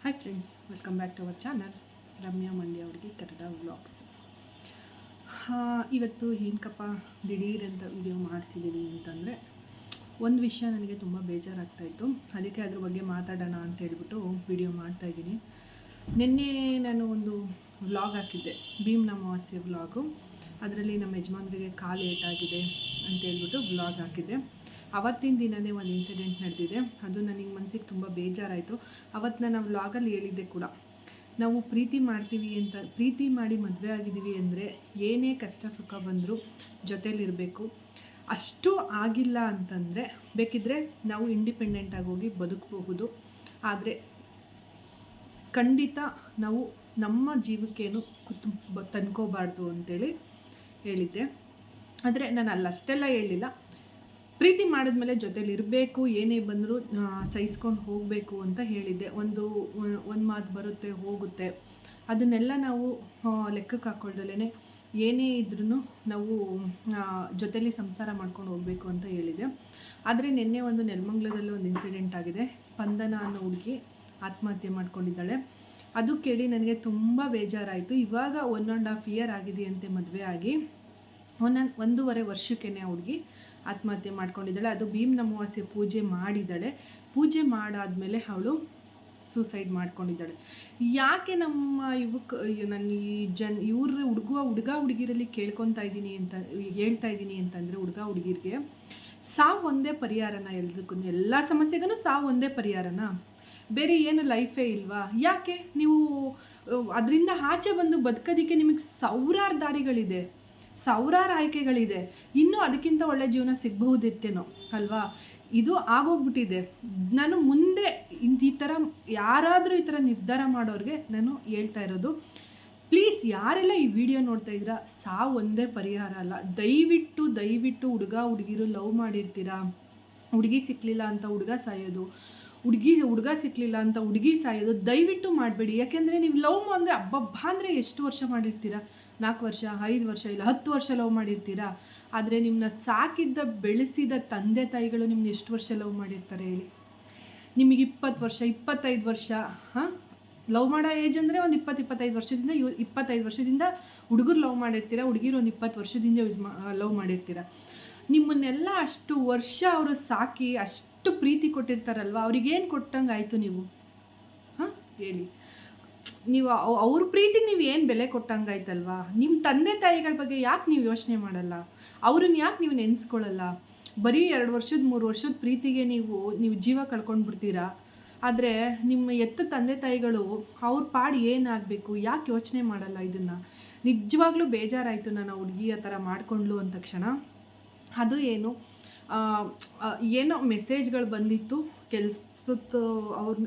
Hi friends, welcome back to our channel Ramya Mandya ಅವ್ರಿಗೆ Kannada vlogs. ಇವತ್ತು ಏನಕ್ಕಪ್ಪ ದಿಢೀರಂತ ವಿಡಿಯೋ ಮಾಡ್ತಿದ್ದೀನಿ ಅಂತಂದರೆ, ಒಂದು ವಿಷಯ ನನಗೆ ತುಂಬ ಬೇಜಾರಾಗ್ತಾಯಿತ್ತು. ಅದಕ್ಕೆ ಅದ್ರ ಬಗ್ಗೆ ಮಾತಾಡೋಣ ಅಂತ ಹೇಳ್ಬಿಟ್ಟು ವಿಡಿಯೋ ಮಾಡ್ತಾಯಿದ್ದೀನಿ. ನಿನ್ನೆ ನಾನು ಒಂದು ವ್ಲಾಗ್ ಹಾಕಿದ್ದೆ, ಭೀಮ್ ಅಮಾವಾಸ್ಯೆ ವ್ಲಾಗು. ಅದರಲ್ಲಿ ನಮ್ಮ ಯಜಮಾನ್ರಿಗೆ ಕಾಲು ಏಟಾಗಿದೆ ಅಂತ ಹೇಳ್ಬಿಟ್ಟು ವ್ಲಾಗ್ ಹಾಕಿದ್ದೆ. ಅವತ್ತಿನ ದಿನವೇ ಒಂದು ಇನ್ಸಿಡೆಂಟ್ ನಡೆದಿದೆ. ಅದು ನನಗೆ ಮನಸ್ಸಿಗೆ ತುಂಬ ಬೇಜಾರಾಯಿತು. ಅವತ್ತು ನಾನು ವ್ಲಾಗಲ್ಲಿ ಹೇಳಿದ್ದೆ ಕೂಡ, ನಾವು ಪ್ರೀತಿ ಮಾಡ್ತೀವಿ ಅಂತ, ಪ್ರೀತಿ ಮಾಡಿ ಮದುವೆ ಆಗಿದ್ದೀವಿ ಅಂದರೆ ಏನೇ ಕಷ್ಟ ಸುಖ ಬಂದರೂ ಜೊತೇಲಿರಬೇಕು. ಅಷ್ಟು ಆಗಿಲ್ಲ ಅಂತಂದರೆ ಬೇಕಿದ್ದರೆ ನಾವು ಇಂಡಿಪೆಂಡೆಂಟಾಗಿ ಹೋಗಿ ಬದುಕಬಹುದು. ಆದರೆ ಖಂಡಿತ ನಾವು ನಮ್ಮ ಜೀವಕ್ಕೇನು ತಂದ್ಕೋಬಾರ್ದು ಅಂತೇಳಿ ಹೇಳಿದ್ದೆ. ಆದರೆ ನಾನು ಅಷ್ಟೆಲ್ಲ ಹೇಳಿಲ್ಲ. ಪ್ರೀತಿ ಮಾಡಿದ್ಮೇಲೆ ಜೊತೇಲಿ ಇರಬೇಕು, ಏನೇ ಬಂದರೂ ಸಹಿಸ್ಕೊಂಡು ಹೋಗಬೇಕು ಅಂತ ಹೇಳಿದ್ದೆ. ಒಂದು ಮಾತು ಬರುತ್ತೆ ಹೋಗುತ್ತೆ, ಅದನ್ನೆಲ್ಲ ನಾವು ಲೆಕ್ಕಕ್ಕೆ ಹಾಕ್ಕೊಳ್ದಲೇ ಏನೇ ಇದ್ರೂ ನಾವು ಜೊತೇಲಿ ಸಂಸಾರ ಮಾಡ್ಕೊಂಡು ಹೋಗಬೇಕು ಅಂತ ಹೇಳಿದೆ. ಆದರೆ ನಿನ್ನೆ ಒಂದು ನೆಲಮಂಗಲದಲ್ಲಿ ಒಂದು ಇನ್ಸಿಡೆಂಟ್ ಆಗಿದೆ. ಸ್ಪಂದನ ಅನ್ನೋ ಹುಡುಗಿ ಆತ್ಮಹತ್ಯೆ ಮಾಡ್ಕೊಂಡಿದ್ದಾಳೆ. ಅದು ಕೇಳಿ ನನಗೆ ತುಂಬ ಬೇಜಾರಾಯಿತು. ಇವಾಗ 1.5 year ಆಗಿದೆಯಂತೆ ಮದುವೆ ಆಗಿ. 1.5 ವರ್ಷಕ್ಕೇ ಆ ಹುಡುಗಿ ಆತ್ಮಹತ್ಯೆ ಮಾಡ್ಕೊಂಡಿದ್ದಾಳೆ. ಅದು ಭೀಮ್ ಅಮಾವಾಸ್ಯೆ ಪೂಜೆ ಮಾಡಿದ್ದಾಳೆ. ಪೂಜೆ ಮಾಡಾದಮೇಲೆ ಅವಳು ಸೂಸೈಡ್ ಮಾಡ್ಕೊಂಡಿದ್ದಾಳೆ. ಯಾಕೆ ನಮ್ಮ ನಾನು ಇವ್ರ ಹುಡುಗ ಹುಡುಗಿರಲ್ಲಿ ಕೇಳ್ಕೊತಾ ಇದ್ದೀನಿ ಅಂತ ಹೇಳ್ತಾ ಇದ್ದೀನಿ ಅಂತಂದರೆ, ಹುಡುಗ ಹುಡುಗಿರಿಗೆ ಸಾವು ಒಂದೇ ಪರಿಹಾರನ? ಎಲ್ಲದಕ್ಕೂ, ಎಲ್ಲ ಸಮಸ್ಯೆಗೂ ಸಾವು ಒಂದೇ ಪರಿಹಾರನ? ಬೇರೆ ಏನು ಲೈಫೇ ಇಲ್ವಾ? ಯಾಕೆ ನೀವು ಅದರಿಂದ ಆಚೆ ಬಂದು ಬದುಕೋದಕ್ಕೆ ನಿಮಗೆ ಸಾವಿರಾರು ದಾರಿಗಳಿದೆ, ಸಾವಿರಾರು ಆಯ್ಕೆಗಳಿದೆ. ಇನ್ನೂ ಅದಕ್ಕಿಂತ ಒಳ್ಳೆ ಜೀವನ ಸಿಗಬಹುದಿತ್ತೇನೋ ಅಲ್ವಾ? ಇದು ಆಗೋಗ್ಬಿಟ್ಟಿದೆ. ನಾನು ಮುಂದೆ ಈ ಥರ ಯಾರಾದರೂ ಈ ಥರ ನಿರ್ಧಾರ ಮಾಡೋರಿಗೆ ನಾನು ಹೇಳ್ತಾ ಇರೋದು, ಪ್ಲೀಸ್ ಯಾರೆಲ್ಲ ಈ ವಿಡಿಯೋ ನೋಡ್ತಾ ಇದ್ದೀರಾ, ಸಾವು ಒಂದೇ ಪರಿಹಾರ ಅಲ್ಲ. ದಯವಿಟ್ಟು ಹುಡುಗ ಹುಡುಗಿರು ಲವ್ ಮಾಡಿರ್ತೀರಾ, ಹುಡುಗಿ ಸಿಕ್ಕಲಿಲ್ಲ ಅಂತ ಹುಡುಗ ಸಾಯೋದು, ಹುಡುಗ ಸಿಕ್ಕಲಿಲ್ಲ ಅಂತ ಹುಡುಗಿ ಸಾಯೋದು ದಯವಿಟ್ಟು ಮಾಡಬೇಡಿ. ಯಾಕೆಂದರೆ ನೀವು ಲವ್ ಅಂದರೆ ಅಬ್ಬಬ್ಬ ಅಂದರೆ ಎಷ್ಟು ವರ್ಷ ಮಾಡಿರ್ತೀರಾ? 4 ವರ್ಷ, 5 ವರ್ಷ, ಇಲ್ಲ 10 ವರ್ಷ ಲವ್ ಮಾಡಿರ್ತೀರಾ. ಆದರೆ ನಿಮ್ಮನ್ನ ಸಾಕಿದ್ದ ಬೆಳೆಸಿದ ತಂದೆ ತಾಯಿಗಳು ನಿಮ್ಮನ್ನ ಎಷ್ಟು ವರ್ಷ ಲವ್ ಮಾಡಿರ್ತಾರೆ ಹೇಳಿ? ನಿಮಗೆ 20 ವರ್ಷ, 25 ವರ್ಷ ಲವ್ ಮಾಡೋ ಏಜ್ ಅಂದರೆ ಒಂದು 20-25 ವರ್ಷದಿಂದ 25 ವರ್ಷದಿಂದ ಹುಡುಗರು ಲವ್ ಮಾಡಿರ್ತೀರ, ಹುಡುಗಿರು ಒಂದು 20 ವರ್ಷದಿಂದ ಲವ್ ಮಾಡಿರ್ತೀರ. ನಿಮ್ಮನ್ನೆಲ್ಲ ಅಷ್ಟು ವರ್ಷ ಅವರು ಸಾಕಿ ಅಷ್ಟು ಪ್ರೀತಿ ಕೊಟ್ಟಿರ್ತಾರಲ್ವ, ಅವ್ರಿಗೇನು ಕೊಟ್ಟಂಗೆ ಆಯಿತು ನೀವು? ಹೇಳಿ. ನೀವು ಅವ್ರ ಪ್ರೀತಿಗೆ ನೀವು ಏನು ಬೆಲೆ ಕೊಟ್ಟಂಗಾಯ್ತಲ್ವಾ? ನಿಮ್ಮ ತಂದೆ ತಾಯಿಗಳ ಬಗ್ಗೆ ಯಾಕೆ ನೀವು ಯೋಚನೆ ಮಾಡಲ್ಲ? ಅವ್ರನ್ನ ಯಾಕೆ ನೀವು ನೆನೆಸ್ಕೊಳ್ಳಲ್ಲ? ಬರೀ 2 ವರ್ಷದ 3 ವರ್ಷದ ಪ್ರೀತಿಗೆ ನೀವು ಜೀವ ಕಳ್ಕೊಂಡ್ಬಿಡ್ತೀರಾ. ಆದರೆ ನಿಮ್ಮ ತಂದೆ ತಾಯಿಗಳು ಅವ್ರ ಪಾಡು ಏನಾಗಬೇಕು, ಯಾಕೆ ಯೋಚನೆ ಮಾಡಲ್ಲ ಇದನ್ನು? ನಿಜವಾಗ್ಲೂ ಬೇಜಾರಾಯಿತು ನಾನು ಹುಡುಗಿ ಆ ಥರ ಮಾಡ್ಕೊಂಡ್ಲು ಅಂದ ತಕ್ಷಣ. ಅದು ಏನೋ ಮೆಸೇಜ್ಗಳು ಬಂದಿತ್ತು,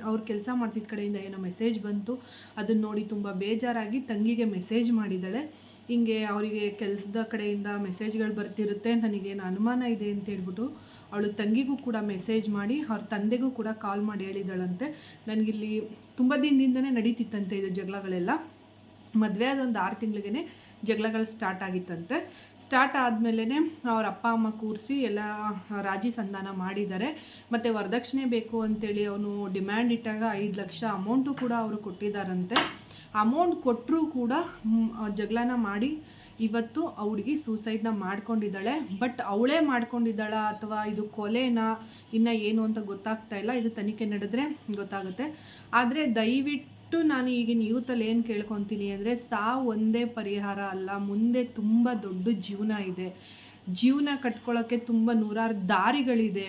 ಅವ್ರು ಕೆಲಸ ಮಾಡ್ತಿದ್ದ ಕಡೆಯಿಂದ ಏನೋ ಮೆಸೇಜ್ ಬಂತು. ಅದನ್ನು ನೋಡಿ ತುಂಬ ಬೇಜಾರಾಗಿ ತಂಗಿಗೆ ಮೆಸೇಜ್ ಮಾಡಿದ್ದಾಳೆ. ಹಿಂಗೆ ಅವರಿಗೆ ಕೆಲಸದ ಕಡೆಯಿಂದ ಮೆಸೇಜ್ಗಳು ಬರ್ತಿರುತ್ತೆ, ನನಗೇನು ಅನುಮಾನ ಇದೆ ಅಂತ ಹೇಳ್ಬಿಟ್ಟು ಅವಳು ತಂಗಿಗೂ ಕೂಡ ಮೆಸೇಜ್ ಮಾಡಿ ಅವ್ರ ತಂದೆಗೂ ಕೂಡ ಕಾಲ್ ಮಾಡಿ ಹೇಳಿದಾಳಂತೆ. ನನಗಿಲ್ಲಿ ತುಂಬ ದಿನದಿಂದನೇ ನಡೀತಿತ್ತಂತೆ ಇದು ಜಗಳಗಳೆಲ್ಲ. ಮದುವೆ ಆದ ಒಂದು 6 ತಿಂಗಳಿಗೇ ಜಗಳಗಳು ಸ್ಟಾರ್ಟ್ ಆಗಿತ್ತಂತೆ. ಸ್ಟಾರ್ಟ್ ಆದಮೇಲೆ ಅವ್ರ ಅಪ್ಪ ಅಮ್ಮ ಕೂರಿಸಿ ಎಲ್ಲ ರಾಜಿ ಸಂಧಾನ ಮಾಡಿದ್ದಾರೆ. ಮತ್ತು ವರದಕ್ಷಿಣೆ ಬೇಕು ಅಂತೇಳಿ ಅವನು ಡಿಮ್ಯಾಂಡ್ ಇಟ್ಟಾಗ 5 ಲಕ್ಷ ಅಮೌಂಟು ಕೂಡ ಅವರು ಕೊಟ್ಟಿದ್ದಾರಂತೆ. ಅಮೌಂಟ್ ಕೊಟ್ಟರೂ ಕೂಡ ಜಗಳನ ಮಾಡಿ ಇವತ್ತು ಆ ಹುಡುಗಿ ಸೂಸೈಡ್ನ ಮಾಡ್ಕೊಂಡಿದ್ದಾಳೆ. ಬಟ್ ಅವಳೇ ಮಾಡ್ಕೊಂಡಿದ್ದಾಳ ಅಥವಾ ಇದು ಕೊಲೆನಾ ಇನ್ನು ಏನು ಅಂತ ಗೊತ್ತಾಗ್ತಾ ಇಲ್ಲ. ಇದು ತನಿಖೆ ನಡೆದ್ರೆ ಗೊತ್ತಾಗುತ್ತೆ. ಆದರೆ ದಯವಿಟ್ಟು ನಾನು ಈಗಿನ ಯೂತಲ್ಲಿ ಏನು ಕೇಳ್ಕೊತೀನಿ ಅಂದರೆ, ಸಾವು ಒಂದೇ ಪರಿಹಾರ ಅಲ್ಲ. ಮುಂದೆ ತುಂಬ ದೊಡ್ಡ ಜೀವನ ಇದೆ. ಜೀವನ ಕಟ್ಕೊಳ್ಳೋಕ್ಕೆ ತುಂಬ 100 ದಾರಿಗಳಿದೆ.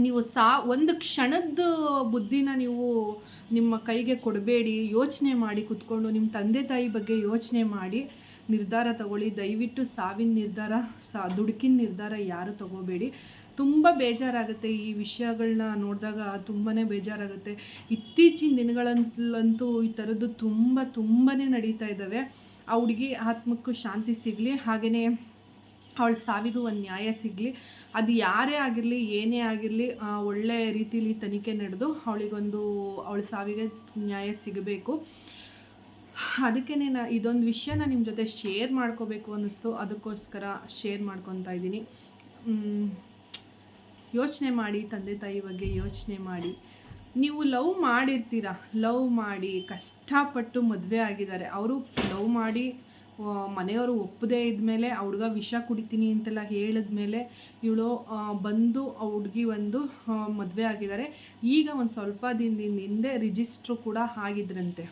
ನೀವು ಒಂದು ಕ್ಷಣದ ಬುದ್ಧಿನ ನೀವು ನಿಮ್ಮ ಕೈಗೆ ಕೊಡಬೇಡಿ. ಯೋಚನೆ ಮಾಡಿ ಕೂತ್ಕೊಂಡು ನಿಮ್ಮ ತಂದೆ ತಾಯಿ ಬಗ್ಗೆ ಯೋಚನೆ ಮಾಡಿ ನಿರ್ಧಾರ ತಗೊಳ್ಳಿ. ದಯವಿಟ್ಟು ಸಾವಿನ ನಿರ್ಧಾರ, ದುಡುಕಿನ ನಿರ್ಧಾರ ಯಾರು ತಗೋಬೇಡಿ. ತುಂಬ ಬೇಜಾರಾಗುತ್ತೆ ಈ ವಿಷಯಗಳನ್ನ ನೋಡಿದಾಗ, ತುಂಬಾ ಬೇಜಾರಾಗುತ್ತೆ. ಇತ್ತೀಚಿನ ದಿನಗಳಂತೂ ಈ ಥರದ್ದು ತುಂಬಾ ನಡೀತಾ ಇದ್ದಾವೆ. ಆ ಹುಡುಗಿ ಆತ್ಮಕ್ಕೂ ಶಾಂತಿ ಸಿಗಲಿ, ಹಾಗೆಯೇ ಅವಳ ಸಾವಿಗೂ ಒಂದು ನ್ಯಾಯ ಸಿಗಲಿ. ಅದು ಯಾರೇ ಆಗಿರಲಿ, ಏನೇ ಆಗಿರಲಿ, ಒಳ್ಳೆ ರೀತಿಯಲ್ಲಿ ತನಿಖೆ ನಡೆದು ಅವಳ ಸಾವಿಗೆ ನ್ಯಾಯ ಸಿಗಬೇಕು. ಅದಕ್ಕೇ ಇದೊಂದು ವಿಷಯನ ನಿಮ್ಮ ಜೊತೆ ಶೇರ್ ಮಾಡ್ಕೋಬೇಕು ಅನ್ನಿಸ್ತು, ಅದಕ್ಕೋಸ್ಕರ ಶೇರ್ ಮಾಡ್ಕೊತಾ ಇದ್ದೀನಿ. ಯೋಚನೆ ಮಾಡಿ, ತಂದೆ ತಾಯಿ ಬಗ್ಗೆ ಯೋಚನೆ ಮಾಡಿ. ನೀವು ಲವ್ ಮಾಡಿರ್ತೀರ, ಲವ್ ಮಾಡಿ ಕಷ್ಟಪಟ್ಟು ಮದುವೆ ಆಗಿದ್ದಾರೆ. ಅವರು ಲವ್ ಮಾಡಿ ಮನೆಯವರು ಒಪ್ಪದೇ ಇದ್ಮೇಲೆ ಆ ಹುಡುಗ ವಿಷ ಕುಡಿತೀನಿ ಅಂತೆಲ್ಲ ಹೇಳಿದ್ಮೇಲೆ ಇವಳು ಬಂದು ಆ ಹುಡುಗಿ ಒಂದು ಮದುವೆ ಆಗಿದ್ದಾರೆ. ಈಗ ಒಂದು ಸ್ವಲ್ಪ ದಿನದಿಂದ ಹಿಂದೆ ರಿಜಿಸ್ಟ್ರು ಕೂಡ ಆಗಿದ್ರಂತೆ,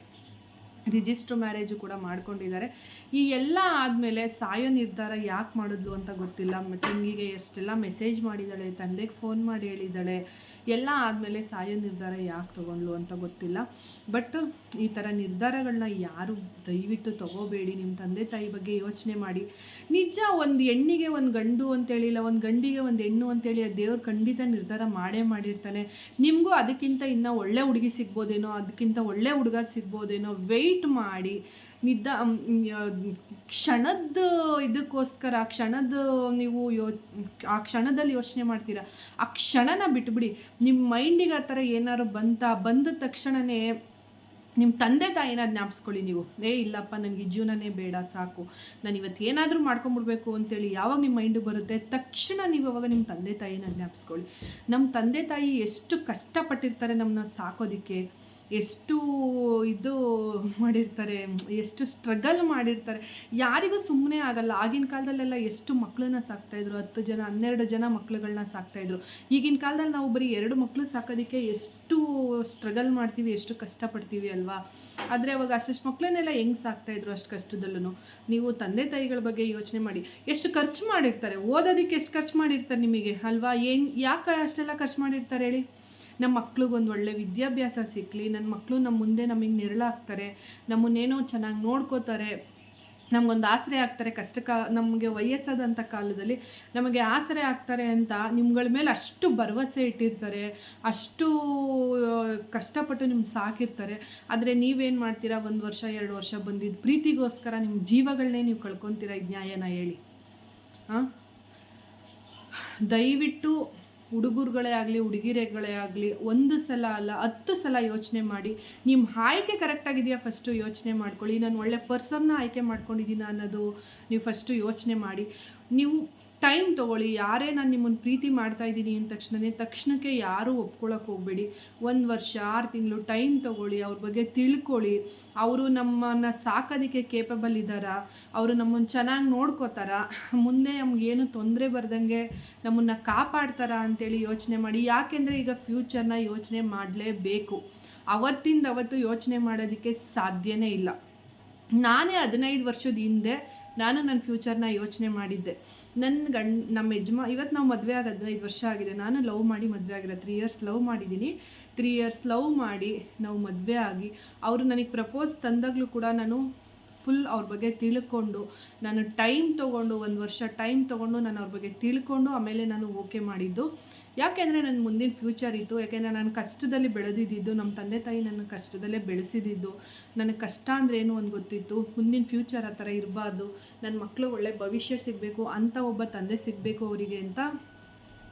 ರಿಜಿಸ್ಟ್ರ್ ಮ್ಯಾರೇಜು ಕೂಡ ಮಾಡ್ಕೊಂಡಿದ್ದಾರೆ. ಈ ಎಲ್ಲ ಆದಮೇಲೆ ಸಾಯೋ ನಿರ್ಧಾರ ಯಾಕೆ ಮಾಡಿದ್ಲು ಅಂತ ಗೊತ್ತಿಲ್ಲ. ತಂಗಿಗೆ ಎಷ್ಟೆಲ್ಲ ಮೆಸೇಜ್ ಮಾಡಿದ್ದಾಳೆ, ತಂದೆಗೆ ಫೋನ್ ಮಾಡಿ ಹೇಳಿದ್ದಾಳೆ, ಎಲ್ಲ ಆದಮೇಲೆ ಸಾಯೋ ನಿರ್ಧಾರ ಯಾಕೆ ತೊಗೊಂಡ್ಲು ಅಂತ ಗೊತ್ತಿಲ್ಲ. ಬಟ್ ಈ ಥರ ನಿರ್ಧಾರಗಳನ್ನ ಯಾರು ದಯವಿಟ್ಟು ತೊಗೋಬೇಡಿ. ನಿಮ್ಮ ತಂದೆ ತಾಯಿ ಬಗ್ಗೆ ಯೋಚನೆ ಮಾಡಿ. ನಿಜ, ಒಂದು ಹೆಣ್ಣಿಗೆ ಒಂದು ಗಂಡು ಅಂತೇಳಿಲ್ಲ, ಒಂದು ಗಂಡಿಗೆ ಒಂದು ಹೆಣ್ಣು ಅಂತೇಳಿ ಆ ದೇವ್ರು ಖಂಡಿತ ನಿರ್ಧಾರ ಮಾಡಿರ್ತಾನೆ. ನಿಮಗೂ ಅದಕ್ಕಿಂತ ಇನ್ನೂ ಒಳ್ಳೆ ಹುಡುಗಿ ಸಿಗ್ಬೋದೇನೋ, ಅದಕ್ಕಿಂತ ಒಳ್ಳೆ ಹುಡುಗ ಸಿಗ್ಬೋದೇನೋ, ವೆಯ್ಟ್ ಮಾಡಿ. ಕ್ಷಣದ ಇದಕ್ಕೋಸ್ಕರ ಕ್ಷಣದ ನೀವು ಆ ಕ್ಷಣದಲ್ಲಿ ಯೋಚನೆ ಮಾಡ್ತೀರಾ, ಆ ಕ್ಷಣನ ಬಿಟ್ಬಿಡಿ. ನಿಮ್ಮ ಮೈಂಡಿಗೆ ಆ ಥರ ಏನಾದ್ರು ಬಂದ ತಕ್ಷಣವೇ ನಿಮ್ಮ ತಂದೆ ತಾಯಿನ ಜ್ಞಾಪಿಸ್ಕೊಳ್ಳಿ. ನೀವು ಇಲ್ಲಪ್ಪ ನನಗೆ ಈ ಜೀವನನೇ ಬೇಡ, ಸಾಕು, ನಾನು ಇವತ್ತು ಏನಾದರೂ ಮಾಡ್ಕೊಂಬಿಡ್ಬೇಕು ಅಂತೇಳಿ ಯಾವಾಗ ನಿಮ್ಮ ಮೈಂಡಿಗೆ ಬರುತ್ತೆ ತಕ್ಷಣ ನೀವು ಅವಾಗ ನಿಮ್ಮ ತಂದೆ ತಾಯಿನ ಜ್ಞಾಪಿಸ್ಕೊಳ್ಳಿ. ನಮ್ಮ ತಂದೆ ತಾಯಿ ಎಷ್ಟು ಕಷ್ಟಪಟ್ಟಿರ್ತಾರೆ ನಮ್ಮನ್ನ ಸಾಕೋದಕ್ಕೆ, ಎಷ್ಟು ಇದು ಮಾಡಿರ್ತಾರೆ, ಎಷ್ಟು ಸ್ಟ್ರಗಲ್ ಮಾಡಿರ್ತಾರೆ. ಯಾರಿಗೂ ಸುಮ್ಮನೆ ಆಗಲ್ಲ. ಆಗಿನ ಕಾಲದಲ್ಲೆಲ್ಲ ಎಷ್ಟು ಮಕ್ಕಳನ್ನ ಸಾಕ್ತಾಯಿದ್ರು, 10 ಜನ 12 ಜನ ಮಕ್ಳುಗಳನ್ನ ಸಾಕ್ತಾಯಿದ್ರು. ಈಗಿನ ಕಾಲದಲ್ಲಿ ನಾವು ಬರೀ 2 ಮಕ್ಕಳು ಸಾಕೋದಕ್ಕೆ ಎಷ್ಟು ಸ್ಟ್ರಗಲ್ ಮಾಡ್ತೀವಿ, ಎಷ್ಟು ಕಷ್ಟಪಡ್ತೀವಿ ಅಲ್ವಾ. ಆದರೆ ಅವಾಗ ಅಷ್ಟು ಮಕ್ಕಳನ್ನೆಲ್ಲ ಹೆಂಗೆ ಸಾಕ್ತಾಯಿದ್ರು ಅಷ್ಟು ಕಷ್ಟದಲ್ಲೂ. ನೀವು ತಂದೆ ತಾಯಿಗಳ ಬಗ್ಗೆ ಯೋಚನೆ ಮಾಡಿ. ಎಷ್ಟು ಖರ್ಚು ಮಾಡಿರ್ತಾರೆ, ಓದೋದಕ್ಕೆ ಎಷ್ಟು ಖರ್ಚು ಮಾಡಿರ್ತಾರೆ ನಿಮಗೆ ಅಲ್ವಾ. ಯಾಕೆ ಅಷ್ಟೆಲ್ಲ ಖರ್ಚು ಮಾಡಿರ್ತಾರೆ ಹೇಳಿ. ನಮ್ಮ ಮಕ್ಳಿಗೊಂದು ಒಳ್ಳೆ ವಿದ್ಯಾಭ್ಯಾಸ ಸಿಕ್ಕಲಿ, ನನ್ನ ಮಕ್ಕಳು ನಮ್ಮ ಮುಂದೆ ನಮಗೆ ನೆರಳಾಗ್ತಾರೆ, ನಮ್ಮನ್ನೇನೋ ಚೆನ್ನಾಗಿ ನೋಡ್ಕೋತಾರೆ, ನಮಗೊಂದು ಆಸರೆ ಆಗ್ತಾರೆ. ನಮಗೆ ವಯಸ್ಸಾದಂಥ ಕಾಲದಲ್ಲಿ ನಮಗೆ ಆಸರೆ ಆಗ್ತಾರೆ ಅಂತ ನಿಮ್ಗಳ ಮೇಲೆ ಅಷ್ಟು ಭರವಸೆ ಇಟ್ಟಿರ್ತಾರೆ, ಅಷ್ಟು ಕಷ್ಟಪಟ್ಟು ನಿಮ್ಗೆ ಸಾಕಿರ್ತಾರೆ. ಆದರೆ ನೀವೇನು ಮಾಡ್ತೀರಾ, 1 ವರ್ಷ 2 ವರ್ಷ ಬಂದಿದ್ದು ಪ್ರೀತಿಗೋಸ್ಕರ ನಿಮ್ಮ ಜೀವಗಳನ್ನೇ ನೀವು ಕಳ್ಕೊತೀರಾ. ಇದು ನ್ಯಾಯನ ಹೇಳಿ? ದಯವಿಟ್ಟು ಹುಡುಗರುಗಳೇ ಆಗಲಿ ಹುಡುಗಿರೆಗಳೇ ಆಗಲಿ 1 ಸಲ ಅಲ್ಲ 10 ಸಲ ಯೋಚನೆ ಮಾಡಿ. ನಿಮ್ಮ ಆಯ್ಕೆ ಕರೆಕ್ಟಾಗಿದೆಯಾ ಫಸ್ಟು ಯೋಚನೆ ಮಾಡ್ಕೊಳ್ಳಿ. ನಾನು ಒಳ್ಳೆ ಪರ್ಸನ್ನ ಆಯ್ಕೆ ಮಾಡ್ಕೊಂಡಿದ್ದೀನಿ ಅನ್ನೋದು ನೀವು ಫಸ್ಟು ಯೋಚನೆ ಮಾಡಿ. ನೀವು ಟೈಮ್ ತೊಗೊಳ್ಳಿ. ಯಾರೇ ನಾನು ನಿಮ್ಮನ್ನು ಪ್ರೀತಿ ಮಾಡ್ತಾಯಿದ್ದೀನಿ ಅಂದ ತಕ್ಷಣಕ್ಕೆ ಯಾರೂ ಒಪ್ಕೊಳ್ಳೋಕೆ ಹೋಗಬೇಡಿ. 1 ವರ್ಷ 6 ತಿಂಗಳು ಟೈಮ್ ತೊಗೊಳ್ಳಿ, ಅವ್ರ ಬಗ್ಗೆ ತಿಳ್ಕೊಳ್ಳಿ. ಅವರು ನಮ್ಮನ್ನು ಸಾಕೋದಕ್ಕೆ ಕೇಪಬಲ್ ಇದ್ದಾರಾ, ಅವರು ನಮ್ಮನ್ನು ಚೆನ್ನಾಗಿ ನೋಡ್ಕೋತಾರ, ಮುಂದೆ ನಮಗೇನು ತೊಂದರೆ ಬರ್ದಂಗೆ ನಮ್ಮನ್ನು ಕಾಪಾಡ್ತಾರ ಅಂತೇಳಿ ಯೋಚನೆ ಮಾಡಿ. ಯಾಕೆಂದರೆ ಈಗ ಫ್ಯೂಚರ್ನ ಯೋಚನೆ ಮಾಡಲೇಬೇಕು. ಅವತ್ತು ಯೋಚನೆ ಮಾಡೋದಕ್ಕೆ ಸಾಧ್ಯನೇ ಇಲ್ಲ. ನಾನೇ 15 ವರ್ಷದ ಹಿಂದೆ ನನ್ನ ಫ್ಯೂಚರ್ನ ಯೋಚನೆ ಮಾಡಿದ್ದೆ. ಇವತ್ತು ನಾವು ಮದುವೆ ಆಗೋದು 15 ವರ್ಷ ಆಗಿದೆ. ನಾನು ಲವ್ ಮಾಡಿ ಮದುವೆ ಆಗಿರೋ 3 ಇಯರ್ಸ್ ಲವ್ ಮಾಡಿದ್ದೀನಿ. 3 ಇಯರ್ಸ್ ಲವ್ ಮಾಡಿ ನಾವು ಮದುವೆ ಆಗಿ ಅವರು ನನಗೆ ಪ್ರಪೋಸ್ ತಂದಾಗಲೂ ಕೂಡ ನಾನು ಫುಲ್ ಅವ್ರ ಬಗ್ಗೆ ತಿಳ್ಕೊಂಡು, ನಾನು ಟೈಮ್ ತೊಗೊಂಡು 1 ವರ್ಷ ಟೈಮ್ ತೊಗೊಂಡು ನಾನು ಅವ್ರ ಬಗ್ಗೆ ತಿಳ್ಕೊಂಡು ಆಮೇಲೆ ನಾನು ಓಕೆ ಮಾಡಿದ್ದು. ಯಾಕೆಂದರೆ ನನ್ನ ಮುಂದಿನ ಫ್ಯೂಚರ್ ಇತ್ತು. ಯಾಕೆಂದರೆ ನಾನು ಕಷ್ಟದಲ್ಲಿ ಬೆಳೆದಿದ್ದು, ನಮ್ಮ ತಂದೆ ತಾಯಿ ನನ್ನ ಕಷ್ಟದಲ್ಲೇ ಬೆಳೆಸಿದ್ದು. ನನಗೆ ಕಷ್ಟ ಅಂದರೆ ಏನು ಅಂತ ಗೊತ್ತಿತ್ತು. ಮುಂದಿನ ಫ್ಯೂಚರ್ ಆ ಥರ ಇರಬಾರ್ದು, ನನ್ನ ಮಕ್ಕಳು ಒಳ್ಳೆ ಭವಿಷ್ಯ ಸಿಗಬೇಕು ಅಂತ ಒಬ್ಬ ತಂದೆ ಸಿಗಬೇಕು ಅವರಿಗೆ ಅಂತ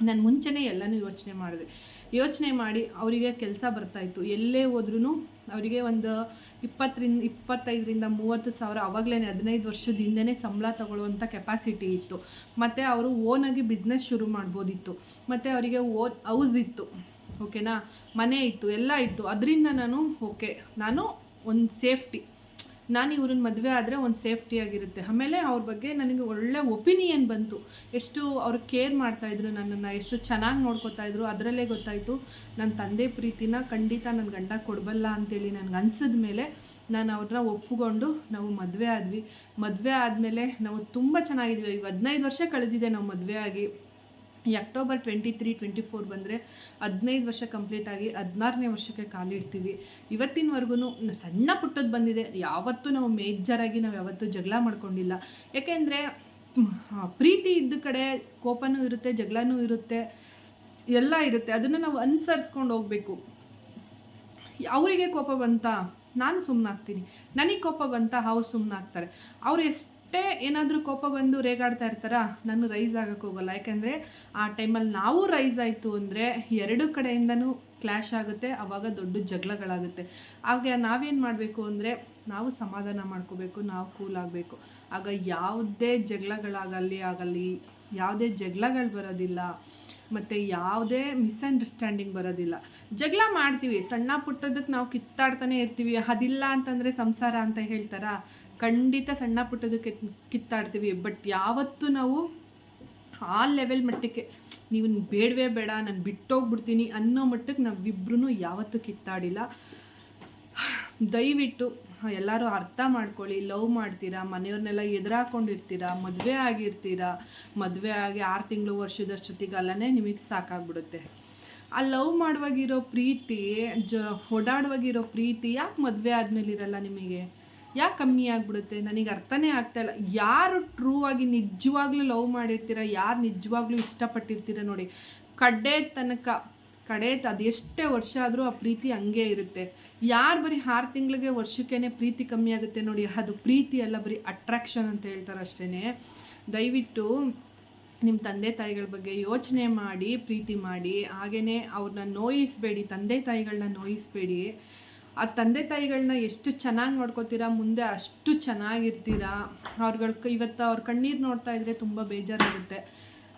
ನಾನು ಮುಂಚೆನೇ ಎಲ್ಲನೂ ಯೋಚನೆ ಮಾಡಿ ಅವರಿಗೆ ಕೆಲಸ ಬರ್ತಾಯಿತ್ತು. ಎಲ್ಲೇ ಹೋದ್ರೂ ಅವರಿಗೆ ಒಂದು 25ರಿಂದ 30 ಸಾವಿರ ಆವಾಗಲೇ 15 ವರ್ಷದ ಹಿಂದೆಯೇ ಸಂಬಳ ತಗೊಳ್ಳುವಂಥ ಕೆಪಾಸಿಟಿ ಇತ್ತು. ಮತ್ತು ಅವರು ಓನಾಗಿ ಬಿಸ್ನೆಸ್ ಶುರು ಮಾಡ್ಬೋದಿತ್ತು. ಮತ್ತು ಅವರಿಗೆ ಹೌಸ್ ಇತ್ತು, ಓಕೆನಾ, ಮನೆ ಇತ್ತು, ಎಲ್ಲ ಇತ್ತು. ಅದರಿಂದ ನಾನು ಒಂದು ಸೇಫ್ಟಿ, ನಾನು ಇವ್ರನ್ನ ಮದುವೆ ಆದರೆ ಒಂದು ಸೇಫ್ಟಿಯಾಗಿರುತ್ತೆ. ಆಮೇಲೆ ಅವ್ರ ಬಗ್ಗೆ ನನಗೆ ಒಳ್ಳೆ ಒಪಿನಿಯನ್ ಬಂತು. ಎಷ್ಟು ಅವ್ರು ಕೇರ್ ಮಾಡ್ತಾಯಿದ್ರು, ನನ್ನನ್ನು ಎಷ್ಟು ಚೆನ್ನಾಗಿ ನೋಡ್ಕೋತಾಯಿದ್ರು. ಅದರಲ್ಲೇ ಗೊತ್ತಾಯಿತು ನನ್ನ ತಂದೆ ಪ್ರೀತಿನ ಖಂಡಿತ ನನ್ನ ಗಂಡ ಕೊಡಬಲ್ಲ ಅಂತೇಳಿ ನನಗೆ ಅನಿಸಿದ ಮೇಲೆ ನಾನು ಅವ್ರನ್ನ ಒಪ್ಪಿಕೊಂಡು ನಾವು ಮದುವೆ ಆದ್ವಿ. ಮದುವೆ ಆದಮೇಲೆ ನಾವು ತುಂಬ ಚೆನ್ನಾಗಿದ್ವಿ. ಈಗ 15 ವರ್ಷ ಕಳೆದಿದೆ ನಾವು ಮದುವೆ ಆಗಿ. ಈ ಅಕ್ಟೋಬರ್ 23-24 ಬಂದರೆ 15 ವರ್ಷ ಕಂಪ್ಲೀಟ್ ಆಗಿ 16ನೇ ವರ್ಷಕ್ಕೆ ಕಾಲಿಡ್ತೀವಿ. ಇವತ್ತಿನವರೆಗೂ ಸಣ್ಣ ಪುಟ್ಟದ್ದು ಬಂದಿದೆ. ಯಾವತ್ತೂ ನಾವು ಮೇಜರಾಗಿ ಯಾವತ್ತೂ ಜಗಳ ಮಾಡ್ಕೊಂಡಿಲ್ಲ. ಯಾಕೆಂದರೆ ಪ್ರೀತಿ ಇದ್ದ ಕಡೆ ಕೋಪನೂ ಇರುತ್ತೆ, ಜಗಳನೂ ಇರುತ್ತೆ, ಎಲ್ಲ ಇರುತ್ತೆ. ಅದನ್ನು ನಾವು ಅನುಸರಿಸ್ಕೊಂಡು ಹೋಗಬೇಕು. ಅವರಿಗೆ ಕೋಪ ಬಂತ ನಾನು ಸುಮ್ಮನಾಗ್ತೀನಿ, ನನಗೆ ಕೋಪ ಬಂತ ಅವ್ರು ಸುಮ್ಮನಾಗ್ತಾರೆ. ಅವ್ರು ಎಷ್ಟೇ ಏನಾದರೂ ಕೋಪ ಬಂದು ರೇಗಾಡ್ತಾ ಇರ್ತಾರ, ನಾನು ರೈಸ್ ಆಗೋಕ್ಕೆ ಹೋಗಲ್ಲ. ಯಾಕೆಂದರೆ ಆ ಟೈಮಲ್ಲಿ ನಾವು ರೈಸ್ ಆಯಿತು ಅಂದರೆ 2 ಕಡೆಯಿಂದನೂ ಕ್ಲ್ಯಾಶ್ ಆಗುತ್ತೆ. ಆವಾಗ ದೊಡ್ಡ ಜಗಳಗಳಾಗುತ್ತೆ. ಹಾಗೆ ನಾವೇನು ಮಾಡಬೇಕು ಅಂದರೆ ನಾವು ಸಮಾಧಾನ ಮಾಡ್ಕೋಬೇಕು, ನಾವು ಕೂಲ್ ಆಗಬೇಕು. ಆಗ ಯಾವುದೇ ಜಗಳಗಳಾಗಲಿ ಯಾವುದೇ ಜಗಳಗಳು ಬರೋದಿಲ್ಲ, ಮತ್ತು ಯಾವುದೇ ಮಿಸ್ಅಂಡರ್ಸ್ಟ್ಯಾಂಡಿಂಗ್ ಬರೋದಿಲ್ಲ. ಜಗಳ ಮಾಡ್ತೀವಿ, ಸಣ್ಣ ಪುಟ್ಟದಕ್ಕೆ ನಾವು ಕಿತ್ತಾಡ್ತಾನೆ ಇರ್ತೀವಿ. ಅದಿಲ್ಲ ಅಂತಂದರೆ ಸಂಸಾರ ಅಂತ ಹೇಳ್ತಾರಾ? ಖಂಡಿತ ಸಣ್ಣ ಪುಟ್ಟದಕ್ಕೆ ಕಿತ್ತಾಡ್ತೀವಿ. ಬಟ್ ಯಾವತ್ತೂ ನಾವು ಆ ಲೆವೆಲ್ ಮಟ್ಟಕ್ಕೆ ನೀವು ಬೇಡವೇ ಬೇಡ, ನಾನು ಬಿಟ್ಟೋಗ್ಬಿಡ್ತೀನಿ ಅನ್ನೋ ಮಟ್ಟಕ್ಕೆ ನಾವಿಬ್ರೂ ಯಾವತ್ತೂ ಕಿತ್ತಾಡಿಲ್ಲ. ದಯವಿಟ್ಟು ಎಲ್ಲರೂ ಅರ್ಥ ಮಾಡ್ಕೊಳ್ಳಿ. ಲವ್ ಮಾಡ್ತೀರಾ, ಮನೆಯವ್ರನ್ನೆಲ್ಲ ಎದುರಾಕೊಂಡಿರ್ತೀರಾ, ಮದುವೆ ಆಗಿರ್ತೀರಾ, ಮದುವೆ ಆಗಿ 6 ತಿಂಗಳು ವರ್ಷದಷ್ಟೊತ್ತಿಗಲ್ಲೇ ನಿಮಗೆ ಸಾಕಾಗ್ಬಿಡುತ್ತೆ. ಆ ಲವ್ ಮಾಡುವಾಗಿರೋ ಪ್ರೀತಿ, ಓಡಾಡುವಾಗಿರೋ ಪ್ರೀತಿ ಯಾಕೆ ಮದುವೆ ಆದಮೇಲೆ ಇರಲ್ಲ ನಿಮಗೆ? ಯಾಕೆ ಕಮ್ಮಿ ಆಗಿಬಿಡುತ್ತೆ? ನನಗೆ ಅರ್ಥನೇ ಆಗ್ತಾಯಿಲ್ಲ. ಯಾರು ಟ್ರೂ ಆಗಿ ನಿಜವಾಗ್ಲೂ ಲವ್ ಮಾಡಿರ್ತೀರ, ಯಾರು ನಿಜವಾಗ್ಲೂ ಇಷ್ಟಪಟ್ಟಿರ್ತೀರ ನೋಡಿ, ಕಡೆ ಅದೆಷ್ಟೇ ವರ್ಷ ಆದರೂ ಆ ಪ್ರೀತಿ ಹಂಗೆ ಇರುತ್ತೆ. ಯಾರು ಬರೀ 6 ತಿಂಗಳಿಗೆ ವರ್ಷಕ್ಕೇ ಪ್ರೀತಿ ಕಮ್ಮಿ ಆಗುತ್ತೆ ನೋಡಿ, ಅದು ಪ್ರೀತಿ ಅಲ್ಲ, ಬರೀ ಅಟ್ರಾಕ್ಷನ್ ಅಂತ ಹೇಳ್ತಾರೆ ಅಷ್ಟೇ. ದಯವಿಟ್ಟು ನಿಮ್ಮ ತಂದೆ ತಾಯಿಗಳ ಬಗ್ಗೆ ಯೋಚನೆ ಮಾಡಿ ಪ್ರೀತಿ ಮಾಡಿ. ಹಾಗೆಯೇ ಅವ್ರನ್ನ ನೋಯಿಸಬೇಡಿ, ತಂದೆ ತಾಯಿಗಳನ್ನ ನೋಯಿಸಬೇಡಿ. ಆ ತಂದೆ ತಾಯಿಗಳನ್ನ ಎಷ್ಟು ಚೆನ್ನಾಗಿ ನೋಡ್ಕೋತೀರಾ ಮುಂದೆ ಅಷ್ಟು ಚೆನ್ನಾಗಿರ್ತೀರಾ. ಇವತ್ತು ಅವ್ರ ಕಣ್ಣೀರು ನೋಡ್ತಾ ಇದ್ದರೆ ತುಂಬ ಬೇಜಾರಾಗುತ್ತೆ.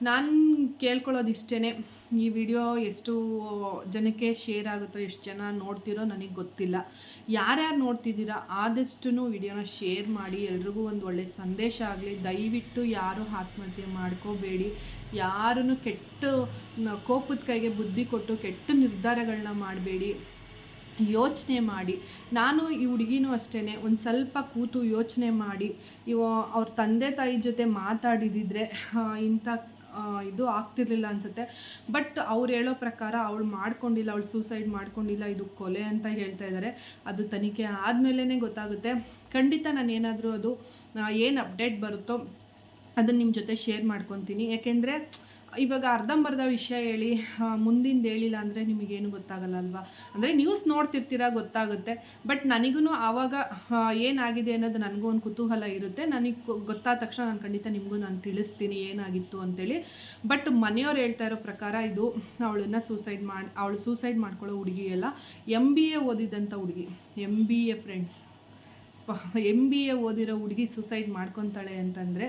ನಾನು ಕೇಳ್ಕೊಳ್ಳೋದು ಇಷ್ಟೇ, ಈ ವಿಡಿಯೋ ಎಷ್ಟು ಜನಕ್ಕೆ ಶೇರ್ ಆಗುತ್ತೋ, ಎಷ್ಟು ಜನ ನೋಡ್ತಿರೋ ನನಗೆ ಗೊತ್ತಿಲ್ಲ. ಯಾರ್ಯಾರು ನೋಡ್ತಿದ್ದೀರಾ ಆದಷ್ಟು ವಿಡಿಯೋನ ಶೇರ್ ಮಾಡಿ, ಎಲ್ರಿಗೂ ಒಂದು ಒಳ್ಳೆಯ ಸಂದೇಶ ಆಗಲಿ. ದಯವಿಟ್ಟು ಯಾರೂ ಆತ್ಮಹತ್ಯೆ ಮಾಡ್ಕೋಬೇಡಿ. ಯಾರೂ ಕೆಟ್ಟ ಕೋಪದ ಕೈಗೆ ಬುದ್ಧಿ ಕೊಟ್ಟು ಕೆಟ್ಟ ನಿರ್ಧಾರಗಳನ್ನ ಮಾಡಬೇಡಿ. ಯೋಚನೆ ಮಾಡಿ. ನಾನು ಈ ಹುಡುಗಿನೂ ಅಷ್ಟೇ ಒಂದು ಸ್ವಲ್ಪ ಕೂತು ಯೋಚನೆ ಮಾಡಿ ಅವ್ರ ತಂದೆ ತಾಯಿ ಜೊತೆ ಮಾತಾಡಿದಿದ್ರೆ ಇಂಥ ಇದು ಆಗ್ತಿರ್ಲಿಲ್ಲ ಅನಿಸುತ್ತೆ. ಬಟ್ ಅವ್ರು ಹೇಳೋ ಪ್ರಕಾರ ಅವಳು ಮಾಡ್ಕೊಂಡಿಲ್ಲ, ಅವಳು ಸೂಸೈಡ್ ಮಾಡ್ಕೊಂಡಿಲ್ಲ, ಇದು ಕೊಲೆ ಅಂತ ಹೇಳ್ತಾ ಇದ್ದಾರೆ. ಅದು ತನಿಖೆ ಆದಮೇಲೆ ಗೊತ್ತಾಗುತ್ತೆ. ಖಂಡಿತ ನಾನು ಏನಾದರೂ ಅದು ಏನು ಅಪ್ಡೇಟ್ ಬರುತ್ತೋ ಅದನ್ನು ನಿಮ್ಮ ಜೊತೆ ಶೇರ್ ಮಾಡ್ಕೊತೀನಿ. ಯಾಕೆಂದರೆ ಇವಾಗ ಅರ್ಧಂಬರ್ಧ ವಿಷಯ ಹೇಳಿ ಮುಂದಿಂದು ಹೇಳಿಲ್ಲ ಅಂದರೆ ನಿಮಗೇನು ಗೊತ್ತಾಗಲ್ಲ ಅಲ್ವಾ? ಅಂದರೆ ನ್ಯೂಸ್ ನೋಡ್ತಿರ್ತೀರ, ಗೊತ್ತಾಗುತ್ತೆ. ಬಟ್ ನನಗೂ ಆವಾಗ ಏನಾಗಿದೆ ಅನ್ನೋದು ನನಗೂ ಒಂದು ಕುತೂಹಲ ಇರುತ್ತೆ. ನನಗೆ ಗೊತ್ತಾದ ತಕ್ಷಣ ನಾನು ಖಂಡಿತ ನಿಮಗೂ ನಾನು ತಿಳಿಸ್ತೀನಿ ಏನಾಗಿತ್ತು ಅಂತೇಳಿ. ಬಟ್ ಮನೆಯವ್ರು ಹೇಳ್ತಾ ಇರೋ ಪ್ರಕಾರ ಇದು ಅವಳು ಸೂಸೈಡ್ ಮಾಡ್ಕೊಳ್ಳೋ ಹುಡುಗಿ ಎಲ್ಲ MBA ಓದಿದಂಥ ಹುಡುಗಿ, MBA ಫ್ರೆಂಡ್ಸ್, MBA ಓದಿರೋ ಹುಡುಗಿ ಸೂಸೈಡ್ ಮಾಡ್ಕೊತಾಳೆ ಅಂತಂದರೆ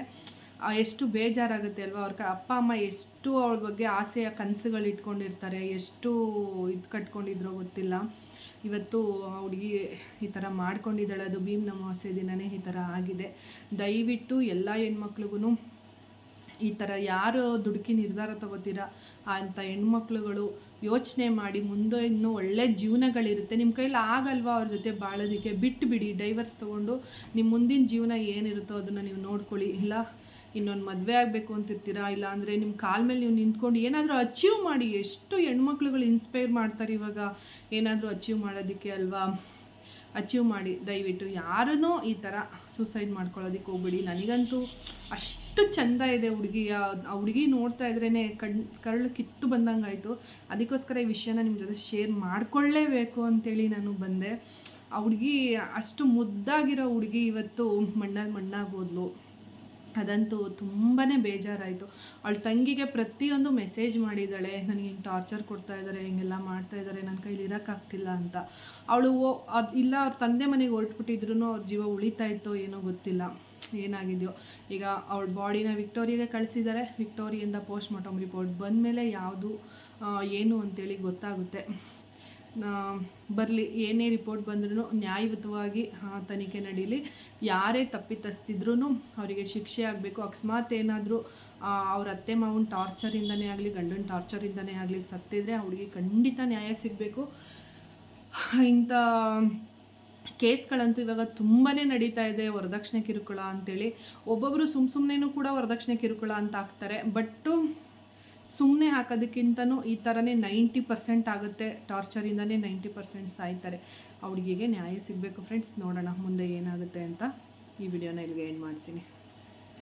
ಎಷ್ಟು ಬೇಜಾರಾಗುತ್ತೆ ಅಲ್ವಾ? ಅವ್ರ ಅಪ್ಪ ಅಮ್ಮ ಎಷ್ಟು ಅವಳ ಬಗ್ಗೆ ಆಸೆಯ ಕನಸುಗಳು ಇಟ್ಕೊಂಡಿರ್ತಾರೆ, ಎಷ್ಟು ಇದು ಕಟ್ಕೊಂಡಿದ್ರೋ ಗೊತ್ತಿಲ್ಲ. ಇವತ್ತು ಹುಡುಗಿ ಈ ಥರ ಮಾಡ್ಕೊಂಡಿದ್ದಾಳೆ. ಅದು ಭೀಮ್ ಅಮಾವಾಸ್ಯೆ ದಿನವೇ ಈ ಥರ ಆಗಿದೆ. ದಯವಿಟ್ಟು ಎಲ್ಲ ಹೆಣ್ಮಕ್ಳಿಗೂ ಈ ಥರ ಯಾರು ದುಡುಕಿ ನಿರ್ಧಾರ ತಗೋತೀರಾ ಅಂಥ ಹೆಣ್ಮಕ್ಳುಗಳು ಯೋಚನೆ ಮಾಡಿ. ಮುಂದೆ ಇನ್ನೂ ಒಳ್ಳೆ ಜೀವನಗಳಿರುತ್ತೆ. ನಿಮ್ಮ ಕೈಲಿ ಆಗಲ್ವಾ ಅವ್ರ ಜೊತೆ ಬಾಳೋದಕ್ಕೆ, ಬಿಟ್ಟುಬಿಡಿ. ಡೈವರ್ಸ್ ತೊಗೊಂಡು ನಿಮ್ಮ ಮುಂದಿನ ಜೀವನ ಏನಿರುತ್ತೋ ಅದನ್ನು ನೀವು ನೋಡ್ಕೊಳ್ಳಿ. ಇಲ್ಲ ಇನ್ನೊಂದು ಮದುವೆ ಆಗಬೇಕು ಅಂತಿರ್ತೀರಾ, ಇಲ್ಲ ಅಂದರೆ ನಿಮ್ಮ ಕಾಲ ಮೇಲೆ ನೀವು ನಿಂತ್ಕೊಂಡು ಏನಾದರೂ ಅಚೀವ್ ಮಾಡಿ. ಎಷ್ಟು ಹೆಣ್ಮಕ್ಳುಗಳು ಇನ್ಸ್ಪೈರ್ ಮಾಡ್ತಾರೆ ಇವಾಗ ಏನಾದರೂ ಅಚೀವ್ ಮಾಡೋದಕ್ಕೆ ಅಲ್ವಾ? ಅಚೀವ್ ಮಾಡಿ. ದಯವಿಟ್ಟು ಯಾರೂ ಈ ಥರ ಸೂಸೈಡ್ ಮಾಡ್ಕೊಳ್ಳೋದಕ್ಕೆ ಹೋಗ್ಬೇಡಿ. ನನಗಂತೂ ಅಷ್ಟು ಚೆಂದ ಇದೆ ಆ ಹುಡುಗಿ ನೋಡ್ತಾ ಇದ್ರೇ ಕರಳು ಕಿತ್ತು ಬಂದಂಗಾಯಿತು. ಅದಕ್ಕೋಸ್ಕರ ಈ ವಿಷಯನ ನಿಮ್ಮ ಜೊತೆ ಶೇರ್ ಮಾಡಿಕೊಳ್ಳೇಬೇಕು ಅಂತೇಳಿ ನಾನು ಬಂದೆ. ಆ ಹುಡುಗಿ ಅಷ್ಟು ಮುದ್ದಾಗಿರೋ ಹುಡುಗಿ ಇವತ್ತು ಮಣ್ಣಾಗೋದ್ಲು. ಅದಂತೂ ತುಂಬಾ ಬೇಜಾರಾಯಿತು. ಅವಳ ತಂಗಿಗೆ ಪ್ರತಿಯೊಂದು ಮೆಸೇಜ್ ಮಾಡಿದ್ದಾಳೆ, ನನಗೆ ಹಿಂಗೆ ಟಾರ್ಚರ್ ಕೊಡ್ತಾ ಇದ್ದಾರೆ, ಹಿಂಗೆಲ್ಲ ಮಾಡ್ತಾ ಇದ್ದಾರೆ, ನನ್ನ ಕೈಲಿ ಇರೋಕ್ಕಾಗ್ತಿಲ್ಲ ಅಂತ. ಅವಳು ಇಲ್ಲ ಅವ್ರ ತಂದೆ ಮನೆಗೆ ಹೊರಟ್ಬಿಟ್ಟಿದ್ರು ಅವ್ರ ಜೀವ ಉಳಿತಾ ಇತ್ತೋ ಏನೋ ಗೊತ್ತಿಲ್ಲ, ಏನಾಗಿದೆಯೋ. ಈಗ ಅವಳ ಬಾಡಿನ ವಿಕ್ಟೋರಿಯಾಗೆ ಕಳಿಸಿದ್ದಾರೆ. ವಿಕ್ಟೋರಿಯಿಂದ ಪೋಸ್ಟ್ ಮಾರ್ಟಮ್ ರಿಪೋರ್ಟ್ ಬಂದಮೇಲೆ ಯಾವುದು ಏನು ಅಂತೇಳಿ ಗೊತ್ತಾಗುತ್ತೆ. ಬರಲಿ, ಏನೇ ರಿಪೋರ್ಟ್ ಬಂದ್ರೂ ನ್ಯಾಯಯುತವಾಗಿ ತನಿಖೆ ನಡೀಲಿ. ಯಾರೇ ತಪ್ಪಿತಸ್ತಿದ್ರೂ ಅವರಿಗೆ ಶಿಕ್ಷೆ ಆಗಬೇಕು. ಅಕಸ್ಮಾತ್ ಏನಾದರೂ ಅವ್ರ ಅತ್ತೆ ಮಾವನ ಟಾರ್ಚರಿಂದನೇ ಆಗಲಿ, ಗಂಡನ ಟಾರ್ಚರಿಂದನೇ ಆಗಲಿ ಸತ್ತಿದ್ರೆ ಅವಳಿಗೆ ಖಂಡಿತ ನ್ಯಾಯ ಸಿಗಬೇಕು. ಇಂಥ ಕೇಸ್ಗಳಂತೂ ಇವಾಗ ತುಂಬಾ ನಡೀತಾ ಇದೆ. ವರದಕ್ಷಿಣೆ ಕಿರುಕುಳ ಅಂತೇಳಿ ಒಬ್ಬೊಬ್ಬರು ಸುಮ್ಮನೆನೂ ಕೂಡ ವರದಕ್ಷಿಣೆ ಕಿರುಕುಳ ಅಂತ ಹಾಕ್ತಾರೆ. ಬಟ್ಟು ಸುಮ್ಮನೆ ಹಾಕೋದಕ್ಕಿಂತನೂ ಈ ಥರನೇ 90% ಆಗುತ್ತೆ. ಟಾರ್ಚರಿಂದನೇ 90% ಸಾಯ್ತಾರೆ. ಆ ಹುಡುಗಿಗೆ ನ್ಯಾಯ ಸಿಗಬೇಕು ಫ್ರೆಂಡ್ಸ್. ನೋಡೋಣ ಮುಂದೆ ಏನಾಗುತ್ತೆ ಅಂತ. ಈ ವಿಡಿಯೋನ ಇಲ್ಲಿಗೆ ಎಂಡ್ ಮಾಡ್ತೀನಿ.